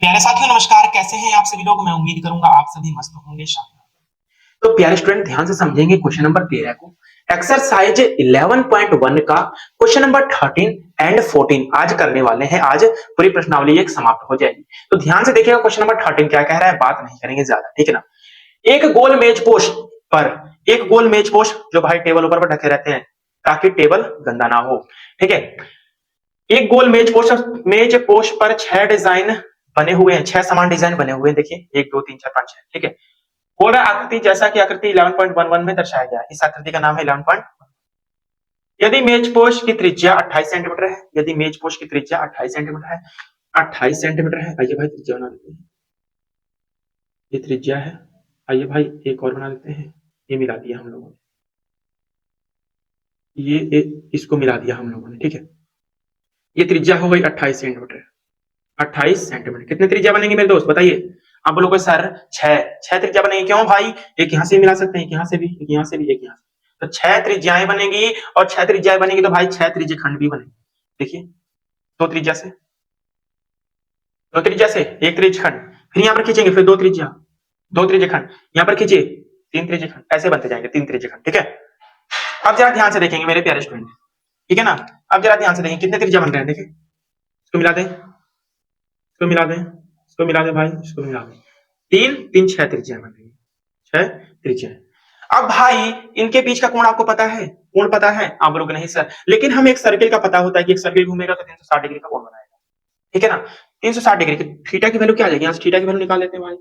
प्यारे साथियों नमस्कार, कैसे हैं आप सभी लोग। मैं उम्मीद करूंगा आप सभी मस्त होंगे शानदार। तो प्यारे स्टूडेंट ध्यान से समझेंगे क्वेश्चन नंबर 13 को। एक्सरसाइज 11.1 का क्वेश्चन नंबर 13 एंड 14 आज करने वाले हैं। आज पूरी प्रश्नावली एक समाप्त हो जाएगी। तो ध्यान से देखिएगा क्वेश्चन नंबर 13 क्या कह रहा है, बात नहीं करेंगे ज्यादा, ठीक है ना। एक गोल मेज पोस्ट पर एक गोल मेज पोस्ट जो भाई टेबल ऊपर पर ढके रहते हैं ताकि टेबल गंदा ना हो, ठीक है। एक गोल मेज पोस्ट पर 6 डिजाइन बने हुए हैं, 6 समान डिजाइन बने हुए हैं। देखिए 1 2 3 4 5 6, ठीक है। बोल रहा आकृति जैसा कि आकृति 11.11 में दर्शाया गया है। इस आकृति का नाम है 11। यदि मेज पोस्ट की त्रिज्या 28 सेंटीमीटर है, यदि मेज पोस्ट की त्रिज्या 28 सेंटीमीटर है, 28 सेंटीमीटर है। आइए भाई त्रिज्या बना देते हैं, ये त्रिज्या है। आइए भाई एक और बना देते हैं, ये मिला दिया हम लोगों ने, इसको मिला दिया हम लोगों ने, ठीक है। ये त्रिज्या हो गई 28 सेंटीमीटर। 28 सेंटीमीटर कितने त्रिज्या बनेंगे मेरे दोस्त बताइए। आप बोलोगे सर 6 त्रिज्या बनेगी, क्यों भाई? एक यहां से मिला सकते हैं, एक यहां से भी, एक यहां से भी, एक यहां से। तो 6 त्रिज्याएं बनेगी, और 6 त्रिज्याएं बनेगी तो भाई 6 त्रिज्यखंड भी बनेंगे। देखिए दो त्रिज्या से एक त्रिज्यखंड, फिर यहां पर खींचेंगे, फिर दो त्रिज्यखंड, यहां पर खींचिए 3 त्रिज्यखंड, ऐसे बनते जाएंगे 3 त्रिज्यखंड, ठीक है। अब जरा ध्यान से देखेंगे मेरे प्यारे स्टूडेंट, ठीक है ना। अब जरा ध्यान से देखेंगे कितने त्रिज्या बन रहे हैं। देखिए इसको मिला दें, इसको मिला दें, इसको मिला दें भाई, इसको मिला दें। 3 3 6 त्रिज्या बन रही है, 6 त्रिज्या। अब भाई इनके बीच का कोण आपको पता है, कोण पता है? आप बोलोगे नहीं सर, लेकिन हमें एक सर्किल का पता होता है कि एक सर्किल घूमेगा तो 360 डिग्री का कोण बनाएगा, ठीक है ना। 360 डिग्री की थीटा की वैल्यू क्या आ जाएगी, यहाँ से थीटा की वैल्यू निकाल लेते हैं भाई।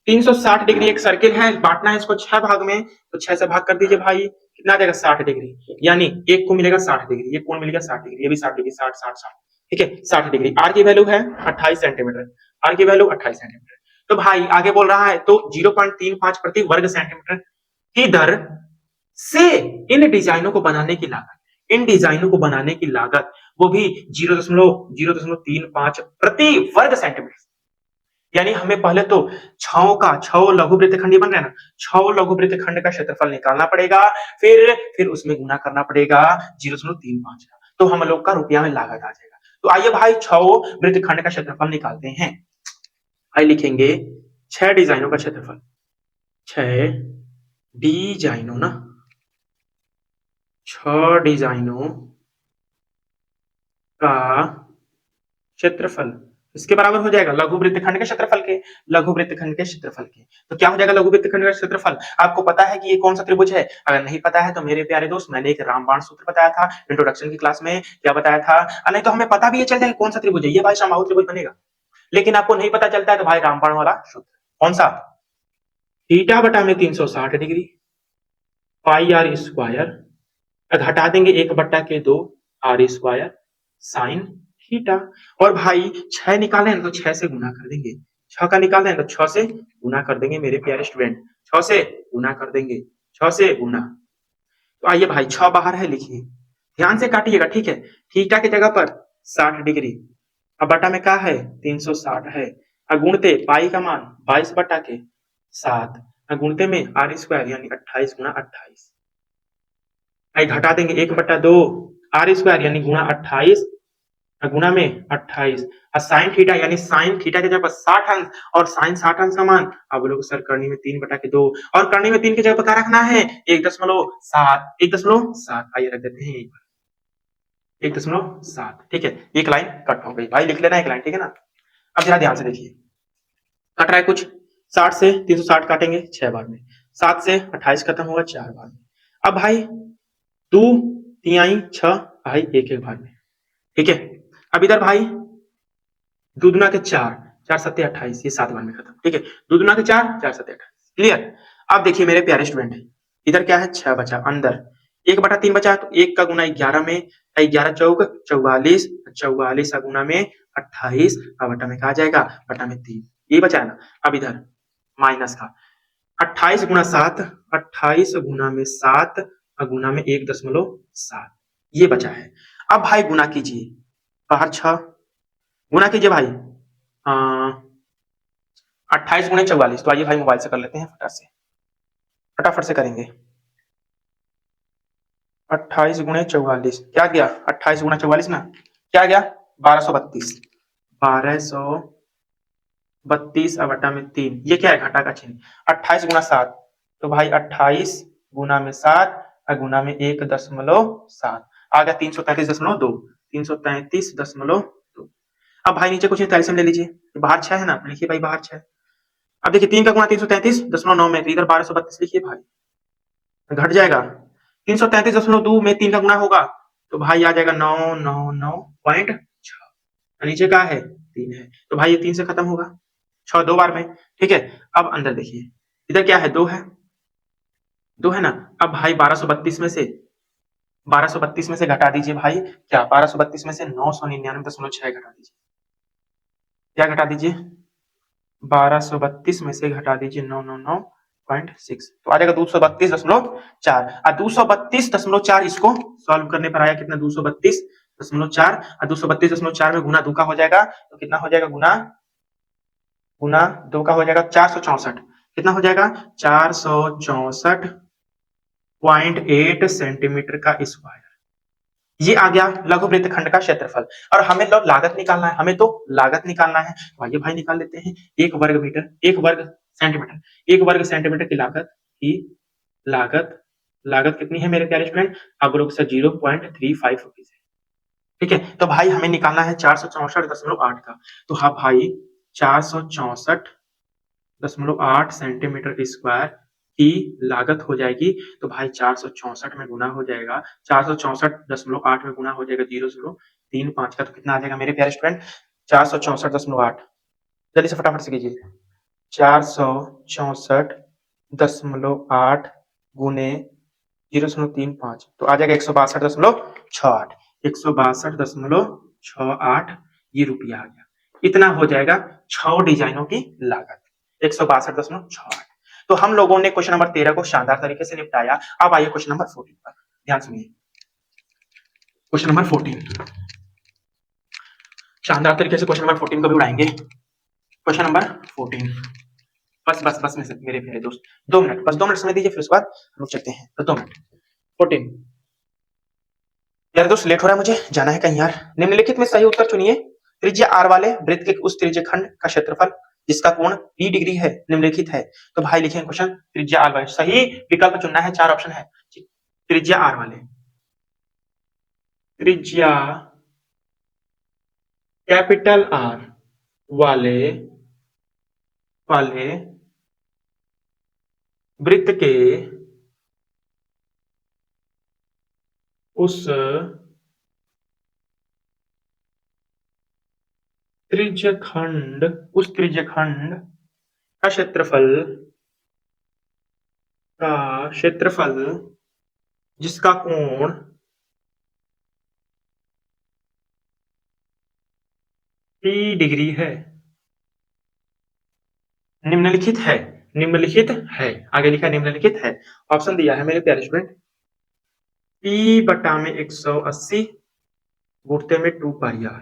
360 डिग्री एक सर्किल है, बांटना है इसको 6 भाग में, तो 6 से भाग कर दीजिए भाई, कितना आ जाएगा 60 डिग्री। यानी एक को मिलेगा 60 डिग्री, एक कोण मिलेगा 60 डिग्री, ये भी 60 डिग्री, 60 60 60, ठीक है 60 डिग्री। आर की वैल्यू है 28 सेंटीमीटर, आर की वैल्यू 28 सेंटीमीटर। तो भाई आगे बोल रहा है तो 0.35 प्रति वर्ग सेंटीमीटर की दर से इन डिजाइनों को बनाने की लागत, इन डिजाइनों को बनाने की लागत वो भी 0.035 प्रति वर्ग सेंटीमीटर। यानी हमें पहले तो छह लघु वृत्तखंड बन रहे हैं ना, 6 लघु वृत्तखंड का क्षेत्रफल निकालना पड़ेगा, फिर उसमें गुना करना पड़ेगा 0.35 का, तो हम लोग का रुपया में लागत आ जाएगा। तो आइए भाई 6 वृत्तखंड का क्षेत्रफल निकालते हैं। आइए लिखेंगे 6 डिजाइनों का क्षेत्रफल, 6 डिजाइनों ना, 6 डिजाइनों का क्षेत्रफल इसके बराबर हो जाएगा लघु वृत्तखंड के क्षेत्रफल के, लघु वृत्तखंड के क्षेत्रफल के। तो क्या हो जाएगा लघु वृत्तखंड का क्षेत्रफल? आपको पता है कि ये कौन सा त्रिभुज है? अगर नहीं पता है तो मेरे प्यारे दोस्त मैंने एक रामबाण सूत्र बताया था इंट्रोडक्शन की क्लास में, क्या बताया था? नहीं तो हमें पता भी ये चल जाएगा कौन सा त्रिभुज है, ये भाई समबाहु त्रिभुज बनेगा। लेकिन आपको नहीं पता चलता है तो भाई रामबाण वाला सूत्र कौन सा, थीटा बटा में 360 डिग्री पाई आर स्क्वायर, घटा देंगे 1/2 आर स्क्वायर साइन थीटा। और भाई 6 निकाले हैं तो 6 से गुना कर देंगे, 6 का निकाले हैं तो 6 से गुना कर देंगे मेरे प्यारे स्टूडेंट, 6 से गुना कर देंगे, 6 से गुना। तो आइए भाई 6 बाहर है, लिखिए ध्यान से काटिएगा, ठीक है। थीटा की जगह पर 60 डिग्री, अब बटा में क्या है 360 है, गुणते पाई का मान 22/7, गुणते में आर स्क्वायर यानी 28 गुना 28, आई घटा देंगे 1/2 आर स्क्वायर यानी गुणा 28 गुणा में 28, और साइन थीटा यानी साइन थीटा की जगह पर 60 अंश, और साइन 60 अंश का मान आप लोग सर करनी में 3/2, और करनी में 3 की जगह पर क्या रखना है 1.7, 1.7 आइए रख देते हैं 1.7, ठीक है। एक लाइन कट हो गई भाई, लिख लेना एक लाइन, ठीक है ना। अब जरा ध्यान से देखिए, कट रहा है कुछ, 60 से 360 काटेंगे 6 बार में, 7 से 28 खत्म होगा 4 बार में। अब भाई 2 तिहाई 6 भाई एक बार में, ठीक है। अब इधर भाई 2 दूना के 4, 4 सत्ते 28, ये 7 बार में खत्म, ठीक है। 2 दूना के 4, 4 सत्ते 28, क्लियर। अब देखिए मेरे प्यारे स्टूडेंट, इधर क्या है 6 बचा, अंदर 1/3 बचा, तो 1 का गुना 11 में, 11 चौक 44, 44 गुना में 28, अब बटा में कहा जाएगा बटा में 3, ये बचा है ना। अब इधर माइनस का 28 गुना 7, 28 गुना में 7 गुना में 1.7, ये बचा है। अब भाई गुना कीजिए, बाहर 6 गुना कीजिए भाई, 28 गुणे 44, तो आइए भाई मोबाइल से कर लेते हैं फटाफट से करेंगे। 28 गुणे 44 क्या गया, 28 गुना 44 ना क्या गया 1232, 1232 32 और बटा में 3, ये क्या है घटा का चिन्ह। 28 गुना 7, तो भाई 28 गुना में 7 और गुना में 1.7 आ गया 333.2, 333.2। अब भाई नीचे कुछ एल्सियम ले लीजिए, बाहर 6 है ना, लिखिए भाई बाहर 6। अब देखिए 3 का गुणा 333.9 में, इधर 1232 लिखिए भाई, घट जाएगा। 333.2 में 3 का गुणा होगा तो भाई आ जाएगा 999.6, नीचे का है 3 है, तो भाई ये 3 से खत्म होगा, 6 दो बार में, ठीक है। अब अंदर देखिए, इधर क्या है, 2 है, 2 है ना। अब भाई 1232 में से घटा दीजिए भाई, क्या 1232 में से 999.6 घटा दीजिए, क्या घटा दीजिए, 1232 में से घटा दीजिए 999.6, तो आ जाएगा 232.4, और 232.4 इसको सॉल्व करने पर आया कितना, 232.4, और 232.4 में गुना 2 का हो जाएगा, तो कितना हो जाएगा, गुना गुना 2 का हो जाएगा 464, कितना हो जाएगा 464.8 सेंटीमीटर का स्क्वायर। ये आ गया लघु वृत्तखंड का क्षेत्रफल। और हमें तो लागत निकालना है, हमें तो लागत निकालना है, तो आइए भाई निकाल लेते हैं। 1 वर्ग मीटर, 1 वर्ग सेंटीमीटर, 1 वर्ग सेंटीमीटर की लागत लागत कितनी है मेरे प्यारे स्टूडेंट, अवरोध से 0.35 रुपीज है, ठीक है। तो भाई हमें निकालना है 464.8 का, तो हाँ भाई 464.8 सेंटीमीटर स्क्वायर की लागत हो जाएगी, तो भाई 464 में गुना हो जाएगा, 464.8 में गुना हो जाएगा 0035 का, तो कितना आ जाएगा मेरे प्यारे स्टूडेंट, 464.8, जल्दी से फटाफट से कीजिए, 464.8 गुने 0.35, तो आ जाएगा 162.68, 162.68 ये रुपया आ गया। इतना हो जाएगा 6 डिजाइनों की लागत, 162.68। तो हम लोगों ने क्वेश्चन नंबर 13 को शानदार तरीके से निपटाया। अब आइए क्वेश्चन नंबर 14 पर, ध्यान सुनिए। क्वेश्चन नंबर 14, शानदार तरीके से क्वेश्चन नंबर 14 को भी उड़ाएंगे। क्वेश्चन नंबर 14, बस बस बस मेरे प्यारे दोस्त, 2 मिनट, बस 2 मिनट समय दीजिए, फिर उसके बाद रुक चलते हैं, तो 2 मिनट। 14, यार दोस्त लेट हो रहा है, मुझे जाना है कहीं यार। निम्नलिखित में सही उत्तर चुनिए। त्रिज्या r वाले वृत्त के उस त्रिज्यखंड का क्षेत्रफल जिसका कोण p डिग्री है निम्नलिखित है। तो भाई लिखेंगे क्वेश्चन, त्रिज्या r वाले, सही विकल्प चुनना है, 4 ऑप्शन है। त्रिज्या r वाले, त्रिज्या कैपिटल R वाले वाले वृत्त के उस त्रिज्यखंड का क्षेत्रफल जिसका कोण p डिग्री है, निम्नलिखित है, निम्नलिखित है, आगे लिखा निम्नलिखित है। ऑप्शन दिया है मेरे प्यारे स्टूडेंट, p बटा में 180 गुणते में 2 पाई r।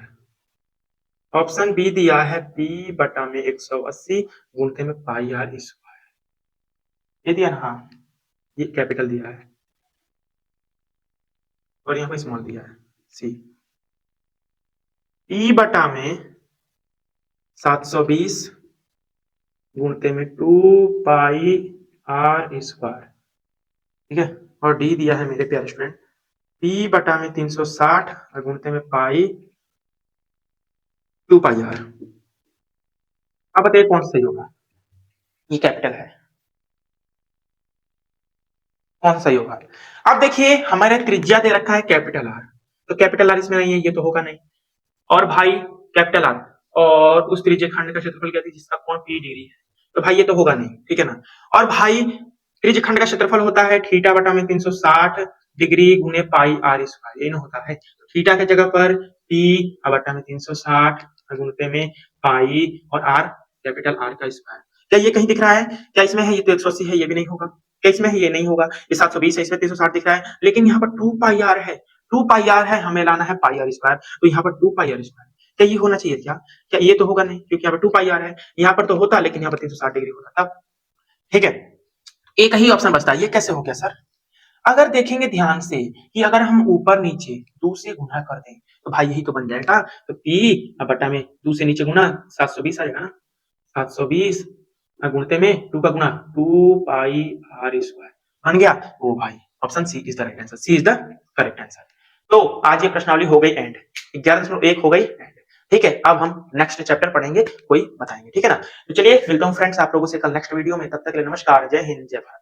ऑप्शन बी दिया है p बटा में 180 गुणते में पाई r स्क्वायर, ये दिया ना, हाँ ये कैपिटल दिया है और यहाँ पे स्मॉल दिया है सी। p बटा में 720 गुणते में 2 पाई r स्क्वायर, ठीक है। और डी दिया है मेरे प्यारे स्टूडेंट, p बटा में 360 और गुणते में पाई 2 पाई r। अब बताइए कौन सही होगा, ये कैपिटल है, कौन सही होगा। अब देखिए हमारे त्रिज्या दे रखा है कैपिटल R, तो कैपिटल R इसमें नहीं है, ये तो होगा नहीं। और भाई कैपिटल R और उस त्रिज्यखंड का क्षेत्रफल क्या थी जिसका कोण p डिग्री है, तो भाई ये तो होगा नहीं, ठीक है ना। और भाई त्रिज्यखंड का क्षेत्रफल होता है थीटा बटा में 360 डिग्री गुने पाई r स्क्वायर, ये ना होता है। तो थीटा की जगह पर p बटा में 360 गुणते में पाई और r कैपिटल R का स्क्वायर। क्या ये कहीं दिख रहा है, क्या इसमें है, ये तो 180 है, ये भी नहीं होगा, क्या इसमें है, ये नहीं होगा, ये 720 है, इसमें 360 दिख रहा है, लेकिन यहाँ पर 2 पाई r है, 2 पाई r है, हमें लाना है पाई r स्क्वायर, तो यहाँ पर 2 पाई r स्क्वायर, क्या ये होना चाहिए क्या, क्या ये तो होगा नहीं, क्योंकि यहाँ पर 2 पाई r है, यहाँ पर तो होता, लेकिन यहाँ पर 360 डिग्री होता तब, ठीक है। एक ही ऑप्शन बचता है, ये कैसे हो गया सर। अगर देखेंगे ध्यान से कि अगर हम ऊपर नीचे 2 से गुना कर दें तो भाई यही तो बन जाएगा, तो p बटा में 2 से नीचे गुना 720 आ जाएगा ना, 720 गुणते में 2 का गुना 2 पाई आर स्क्वायर बन गया। ओ भाई option C is the right answer, C is the correct answer. तो आज ये प्रश्नावली हो गई एंड, 11.1 हो गई एंड। ठीक है, अब हम नेक्स्ट चैप्टर पढ़ेंगे, कोई बताएंगे, ठीक है ना। तो चलिए मिलता हूँ फ्रेंड्स आप लोगों से कल नेक्स्ट वीडियो में, तब तक के लिए नमस्कार, जय हिंद, जय भारत।